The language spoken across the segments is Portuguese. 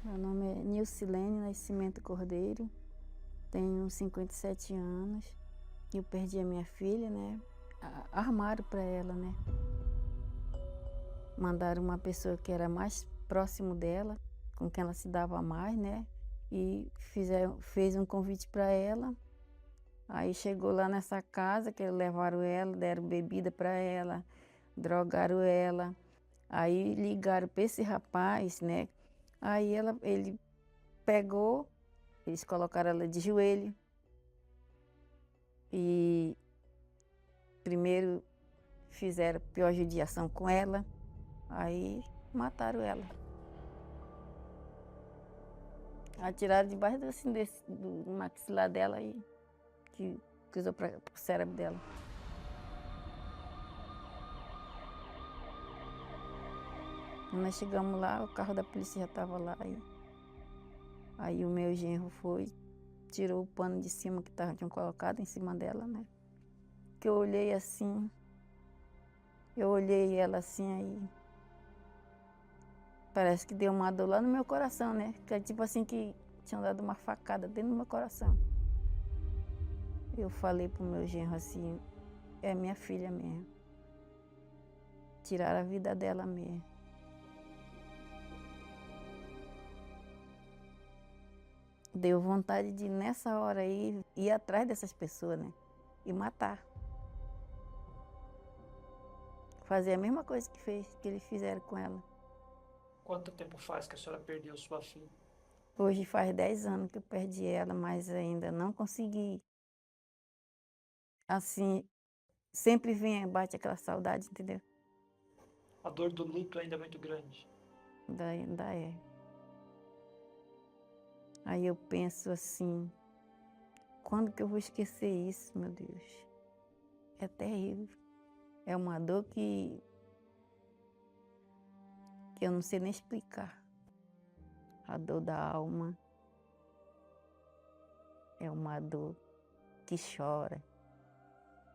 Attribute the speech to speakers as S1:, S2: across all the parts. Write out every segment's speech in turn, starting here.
S1: Meu nome é Nilcilene Nascimento Cordeiro, tenho 57 anos. Eu perdi a minha filha, né? Armaram para ela, né? Mandaram uma pessoa que era mais próximo dela, com quem ela se dava mais, né? E fez um convite para ela. Aí chegou lá nessa casa, que levaram ela, deram bebida para ela, drogaram ela. Aí ligaram para esse rapaz, né? Aí ele pegou, eles colocaram ela de joelho e primeiro fizeram pior judiação com ela, aí mataram ela. Atiraram debaixo assim, do maxilar dela e que usou para o cérebro dela. Quando nós chegamos lá, o carro da polícia já estava lá. Aí o meu genro foi, tirou o pano de cima que tinham colocado em cima dela, né? Que eu olhei assim, eu olhei ela assim, aí parece que deu uma dor lá no meu coração, né? Que é tipo assim que tinham dado uma facada dentro do meu coração. Eu falei pro meu genro assim, é minha filha mesmo. Tiraram a vida dela mesmo. Deu vontade de, nessa hora aí, ir atrás dessas pessoas, né? E matar. Fazer a mesma coisa que eles fizeram com ela.
S2: Quanto tempo faz que a senhora perdeu sua filha?
S1: Hoje faz 10 anos que eu perdi ela, mas ainda não consegui. Assim, sempre vem, bate aquela saudade, entendeu?
S2: A dor do luto ainda é muito grande.
S1: Ainda é. Aí eu penso assim, quando que eu vou esquecer isso, meu Deus? É terrível. É uma dor que eu não sei nem explicar. A dor da alma é uma dor que chora.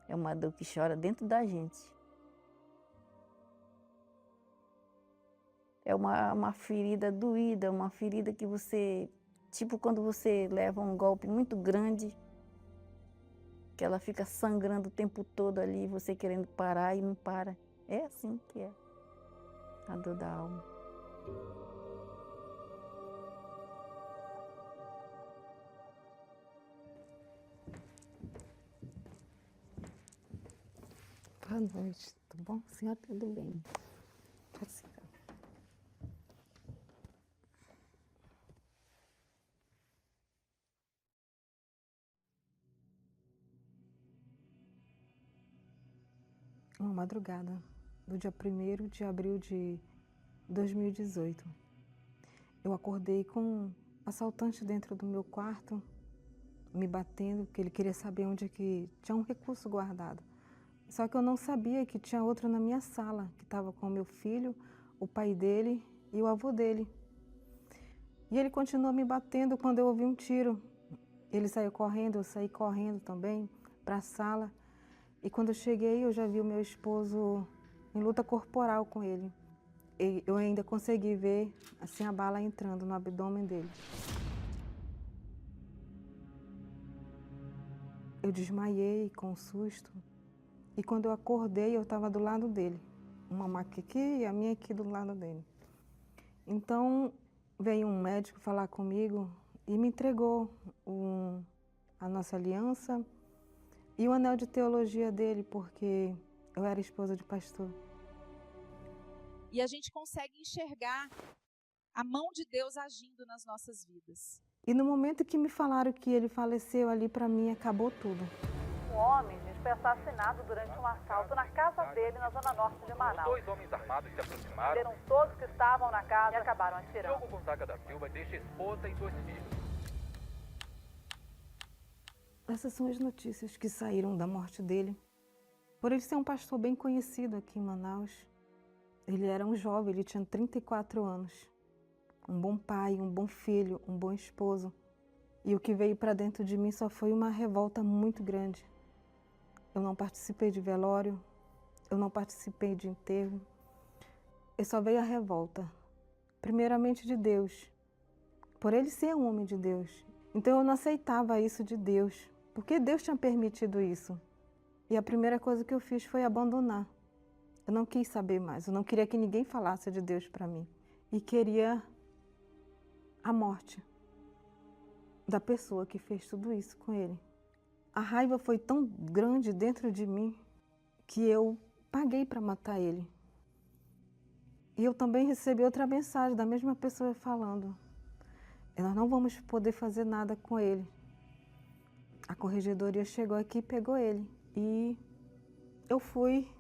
S1: É uma dor que chora dentro da gente. É uma ferida doída, uma ferida que você... Tipo quando você leva um golpe muito grande, que ela fica sangrando o tempo todo ali, você querendo parar e não para. É assim que é a dor da alma.
S3: Boa noite, tudo bom? Senhora, tudo bem? Pode ficar. Uma madrugada do dia 1º de abril de 2018. Eu acordei com um assaltante dentro do meu quarto, me batendo, porque ele queria saber onde é que tinha um recurso guardado. Só que eu não sabia que tinha outro na minha sala, que estava com o meu filho, o pai dele e o avô dele. E ele continuou me batendo quando eu ouvi um tiro. Ele saiu correndo, eu saí correndo também para a sala. E quando eu cheguei, eu já vi o meu esposo em luta corporal com ele. E eu ainda consegui ver assim a bala entrando no abdômen dele. Eu desmaiei com susto. E quando eu acordei, eu estava do lado dele. Uma maca aqui e a minha aqui do lado dele. Então, veio um médico falar comigo e me entregou a nossa aliança e o anel de teologia dele, porque eu era esposa de pastor.
S4: E a gente consegue enxergar a mão de Deus agindo nas nossas vidas.
S3: E no momento que me falaram que ele faleceu ali, para mim, acabou tudo.
S5: Um homem, gente, foi assassinado durante um assalto na casa dele, na zona norte de Manaus.
S6: Dois homens armados se aproximaram.
S5: Prenderam todos que estavam na casa e acabaram atirando.
S6: Diogo Gonzaga da Silva deixa esposa e 2 filhos.
S3: Essas são as notícias que saíram da morte dele. Por ele ser um pastor bem conhecido aqui em Manaus. Ele era um jovem, ele tinha 34 anos. Um bom pai, um bom filho, um bom esposo. E o que veio para dentro de mim só foi uma revolta muito grande. Eu não participei de velório, eu não participei de enterro. E só veio a revolta. Primeiramente de Deus, por ele ser um homem de Deus. Então eu não aceitava isso de Deus, porque Deus tinha permitido isso. E a primeira coisa que eu fiz foi abandonar. Eu não quis saber mais, eu não queria que ninguém falasse de Deus para mim. E queria a morte da pessoa que fez tudo isso com ele. A raiva foi tão grande dentro de mim que eu paguei para matar ele. E eu também recebi outra mensagem da mesma pessoa falando: nós não vamos poder fazer nada com ele. A corregedoria chegou aqui e pegou ele. E eu fui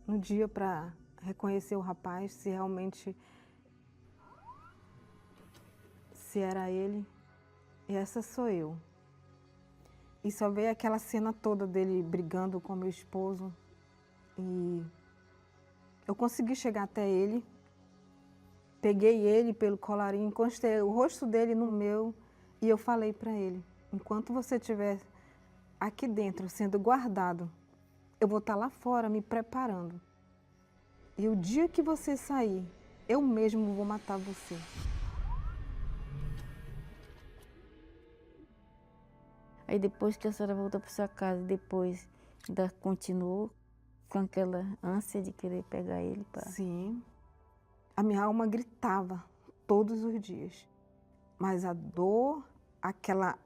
S3: no dia para reconhecer o rapaz, se realmente se era ele. E essa sou eu. E só veio aquela cena toda dele brigando com meu esposo. E eu consegui chegar até ele. Peguei ele pelo colarinho, encostei o rosto dele no meu e eu falei para ele: enquanto você estiver aqui dentro sendo guardado, eu vou estar lá fora me preparando. E o dia que você sair, eu mesmo vou matar você.
S1: Aí depois que a senhora voltou para sua casa, depois ainda continuou com aquela ânsia de querer pegar ele para...
S3: Sim, a minha alma gritava todos os dias. Mas a dor, aquela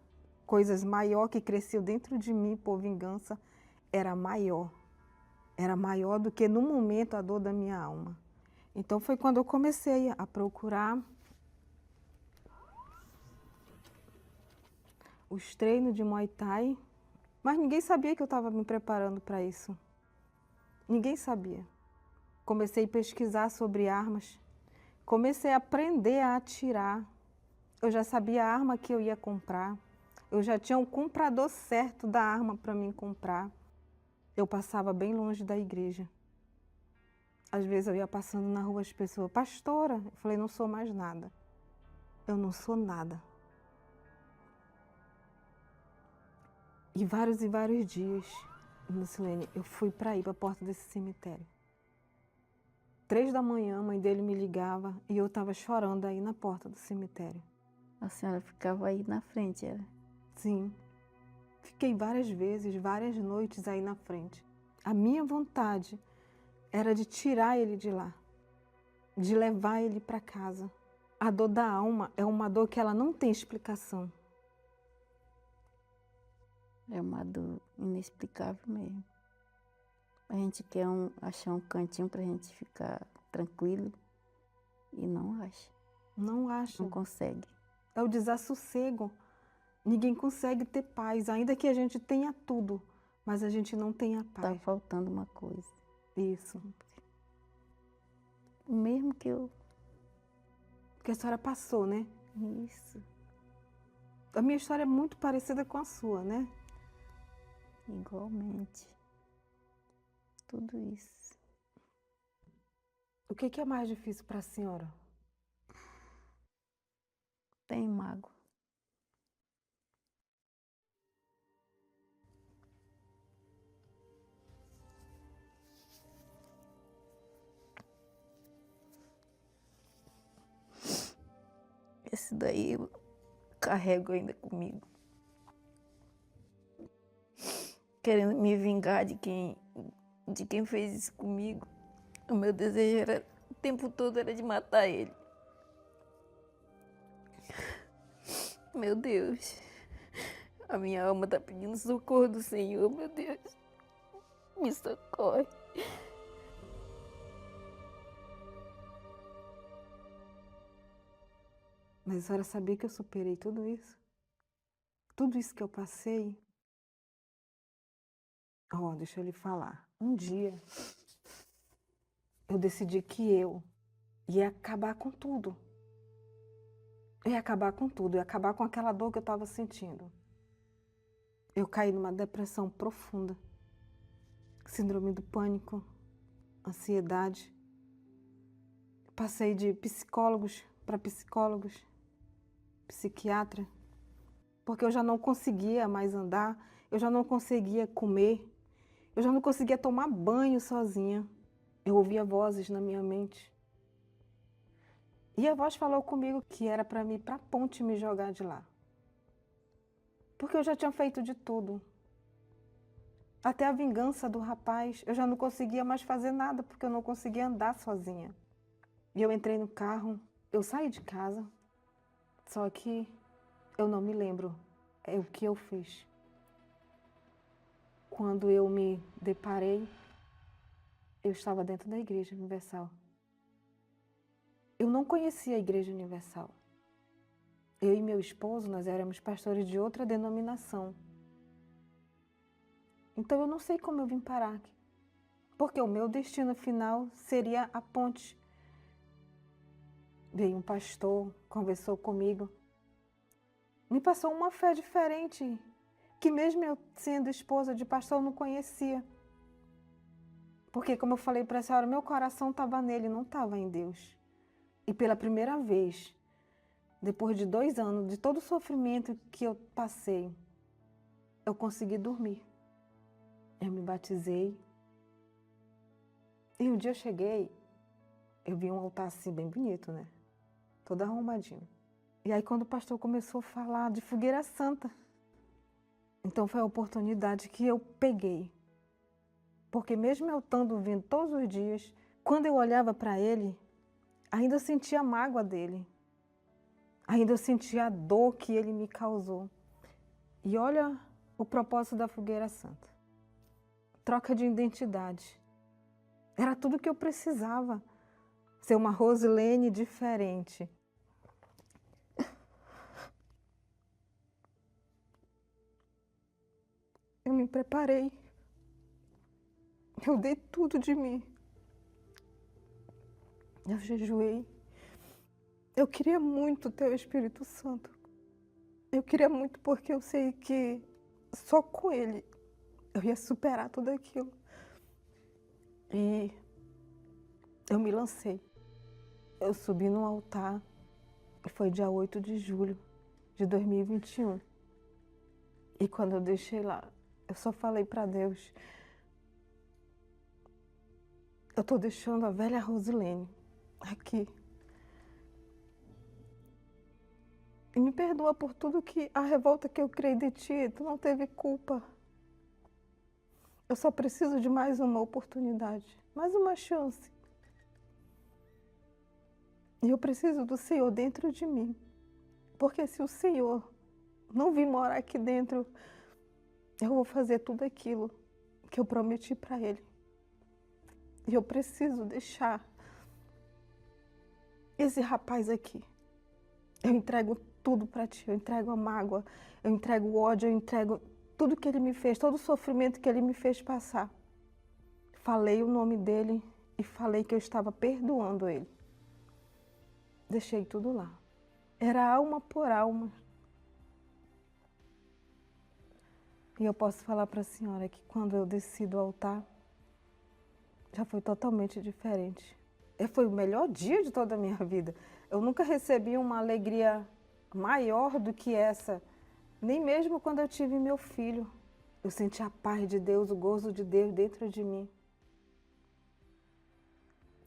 S3: coisa maior que cresceu dentro de mim por vingança, era maior. Era maior do que no momento a dor da minha alma. Então foi quando eu comecei a procurar os treinos de Muay Thai, mas ninguém sabia que eu estava me preparando para isso. Ninguém sabia. Comecei a pesquisar sobre armas, comecei a aprender a atirar. Eu já sabia a arma que eu ia comprar, eu já tinha um comprador certo da arma para mim comprar. Eu passava bem longe da igreja. Às vezes eu ia passando na rua, as pessoas: pastora, eu falei: não sou mais nada. Eu não sou nada. E vários dias, Lucilene, eu fui para ir para a porta desse cemitério. 3 da manhã, a mãe dele me ligava e eu estava chorando aí na porta do cemitério.
S1: A senhora ficava aí na frente, era?
S3: Sim. Fiquei várias vezes, várias noites aí na frente. A minha vontade era de tirar ele de lá, de levar ele para casa. A dor da alma é uma dor que ela não tem explicação.
S1: É uma dor inexplicável mesmo. A gente quer achar um cantinho pra gente ficar tranquilo e não acha.
S3: Não acha.
S1: Não consegue.
S3: É o desassossego. Ninguém consegue ter paz, ainda que a gente tenha tudo, mas a gente não tem a
S1: Tá
S3: paz.
S1: faltando uma coisa.
S3: Isso.
S1: O mesmo que eu...
S3: Porque a senhora passou, né?
S1: Isso.
S3: A minha história é muito parecida com a sua, né?
S1: Igualmente. Tudo isso.
S3: O que é mais difícil para a senhora?
S1: Tem mágoa. Esse daí eu carrego ainda comigo. Querendo me vingar de quem fez isso comigo. O meu desejo era, o tempo todo era de matar ele. Meu Deus. A minha alma está pedindo socorro do Senhor, meu Deus. Me socorre.
S3: Mas a senhora sabia que eu superei tudo isso? Tudo isso que eu passei? Deixa eu lhe falar. Um dia, eu decidi que eu ia acabar com tudo. Eu ia acabar com tudo, eu ia acabar com aquela dor que eu estava sentindo. Eu caí numa depressão profunda. Síndrome do pânico, ansiedade. Passei de psicólogos para psicólogos, psiquiatra, porque eu já não conseguia mais andar, eu já não conseguia comer, eu já não conseguia tomar banho sozinha. Eu ouvia vozes na minha mente. E a voz falou comigo que era para mim ir para a ponte e me jogar de lá. Porque eu já tinha feito de tudo. Até a vingança do rapaz, eu já não conseguia mais fazer nada, porque eu não conseguia andar sozinha. E eu entrei no carro, eu saí de casa, só que eu não me lembro o que eu fiz. Quando eu me deparei, eu estava dentro da Igreja Universal. Eu não conhecia a Igreja Universal. Eu e meu esposo, nós éramos pastores de outra denominação. Então eu não sei como eu vim parar aqui. Porque o meu destino final seria a ponte. Veio um pastor, conversou comigo. Me passou uma fé diferente, que mesmo eu sendo esposa de pastor, eu não conhecia. Porque, como eu falei para a senhora, meu coração estava nele, não estava em Deus. E pela primeira vez, depois de 2 anos, de todo o sofrimento que eu passei, eu consegui dormir. Eu me batizei. E um dia eu cheguei, eu vi um altar assim, bem bonito, né? Todo arrumadinho. E aí quando o pastor começou a falar de fogueira santa, então foi a oportunidade que eu peguei. Porque mesmo eu estando vindo todos os dias, quando eu olhava para ele, ainda eu sentia a mágoa dele. Ainda eu sentia a dor que ele me causou. E olha o propósito da fogueira santa. Troca de identidade. Era tudo que eu precisava. Ser uma Rosilene diferente. Eu me preparei. Eu dei tudo de mim. Eu jejuei. Eu queria muito ter o Espírito Santo. Eu queria muito porque eu sei que só com ele eu ia superar tudo aquilo. E eu me lancei. Eu subi no altar e foi dia 8 de julho de 2021. E quando eu deixei lá, eu só falei para Deus, eu tô deixando a velha Rosilene aqui. E me perdoa por tudo que a revolta que eu criei de ti, tu não teve culpa. Eu só preciso de mais uma oportunidade, mais uma chance. E eu preciso do Senhor dentro de mim. Porque se o Senhor não vir morar aqui dentro, eu vou fazer tudo aquilo que eu prometi para Ele. E eu preciso deixar esse rapaz aqui. Eu entrego tudo para Ti, eu entrego a mágoa, eu entrego o ódio, eu entrego tudo que Ele me fez, todo o sofrimento que Ele me fez passar. Falei o nome dEle e falei que eu estava perdoando Ele. Deixei tudo lá. Era alma por alma. E eu posso falar para a senhora que quando eu desci do altar, já foi totalmente diferente. Foi o melhor dia de toda a minha vida. Eu nunca recebi uma alegria maior do que essa. Nem mesmo quando eu tive meu filho. Eu senti a paz de Deus, o gozo de Deus dentro de mim.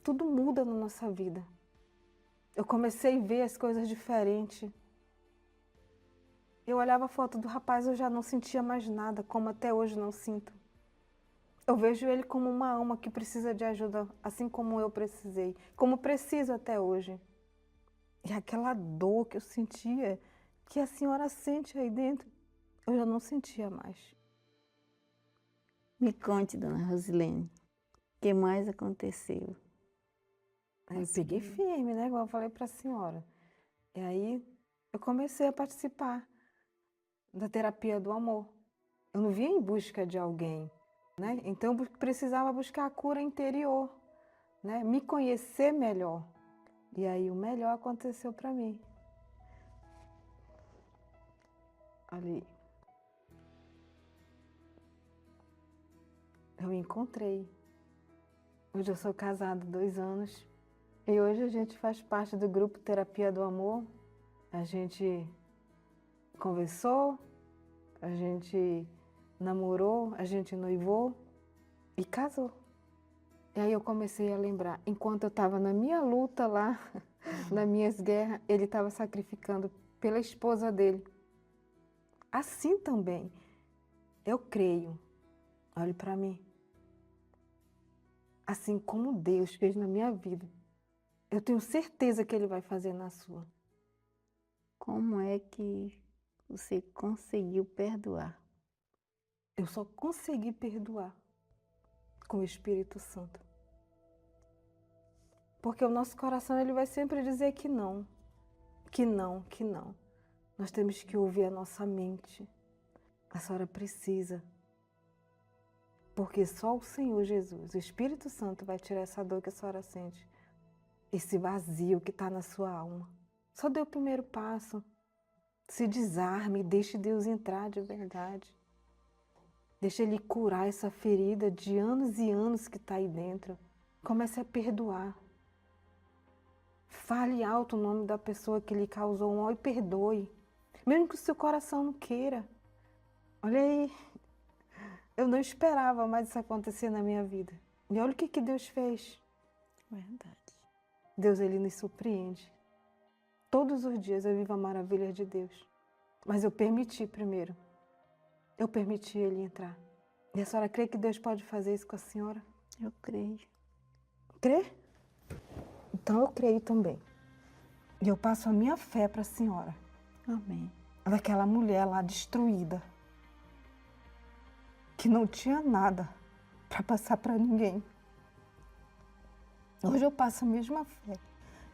S3: Tudo muda na nossa vida. Eu comecei a ver as coisas diferentes. Eu olhava a foto do rapaz, eu já não sentia mais nada, como até hoje não sinto. Eu vejo ele como uma alma que precisa de ajuda, assim como eu precisei, como preciso até hoje. E aquela dor que eu sentia, que a senhora sente aí dentro, eu já não sentia mais.
S1: Me conte, dona Rosilene, o que mais aconteceu?
S3: Aí eu peguei firme, né? Igual eu falei para a senhora. E aí eu comecei a participar da terapia do amor. Eu não vinha em busca de alguém, né? Então eu precisava buscar a cura interior, né? Me conhecer melhor. E aí o melhor aconteceu para mim. Ali. Eu me encontrei. Hoje eu sou casada há 2 anos. E hoje a gente faz parte do grupo Terapia do Amor. A gente conversou, a gente namorou, a gente noivou e casou. E aí eu comecei a lembrar, enquanto eu estava na minha luta lá, nas minhas guerras, ele estava sacrificando pela esposa dele. Assim também, eu creio, olhe para mim, assim como Deus fez na minha vida, eu tenho certeza que Ele vai fazer na sua.
S1: Como é que você conseguiu perdoar?
S3: Eu só consegui perdoar com o Espírito Santo. Porque o nosso coração ele vai sempre dizer que não, que não, que não. Nós temos que ouvir a nossa mente. A senhora precisa. Porque só o Senhor Jesus, o Espírito Santo, vai tirar essa dor que a senhora sente. Esse vazio que está na sua alma. Só dê o primeiro passo. Se desarme, deixe Deus entrar de verdade. Deixe Ele curar essa ferida de anos e anos que está aí dentro. Comece a perdoar. Fale alto o nome da pessoa que lhe causou um mal e perdoe. Mesmo que o seu coração não queira. Olha aí, eu não esperava mais isso acontecer na minha vida. E olha o que Deus fez.
S1: Verdade.
S3: Deus, Ele nos surpreende. Todos os dias eu vivo a maravilha de Deus. Mas eu permiti primeiro. Eu permiti Ele entrar. E a senhora crê que Deus pode fazer isso com a senhora?
S1: Eu creio.
S3: Crê? Então eu creio também. E eu passo a minha fé para a senhora.
S1: Amém.
S3: Daquela mulher lá destruída. Que não tinha nada para passar para ninguém. Hoje eu passo a mesma fé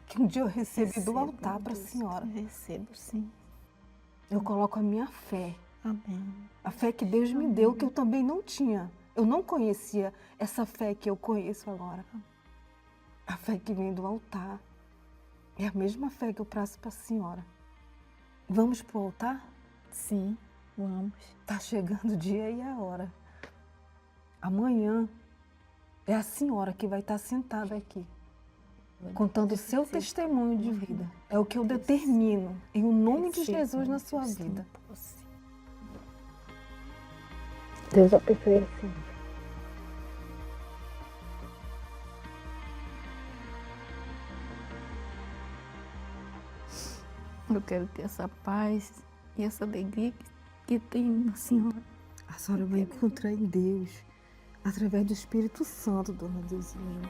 S3: que um dia eu recebi do altar para a senhora.
S1: Eu recebo, sim.
S3: Eu coloco a minha fé.
S1: Amém.
S3: A fé que Deus me deu, que eu também não tinha. Eu não conhecia essa fé que eu conheço agora. A fé que vem do altar. É a mesma fé que eu passo para a senhora. Vamos para o altar?
S1: Sim, vamos.
S3: Está chegando o dia e a hora. Amanhã é a senhora que vai estar sentada aqui, contando o seu testemunho de vida. É o que eu determino, em o nome de Jesus na sua vida. Deus abençoe a senhora.
S1: Eu quero ter essa paz e essa alegria que tem na senhora.
S3: A senhora vai encontrar em Deus, através do Espírito Santo, dona Deusinha.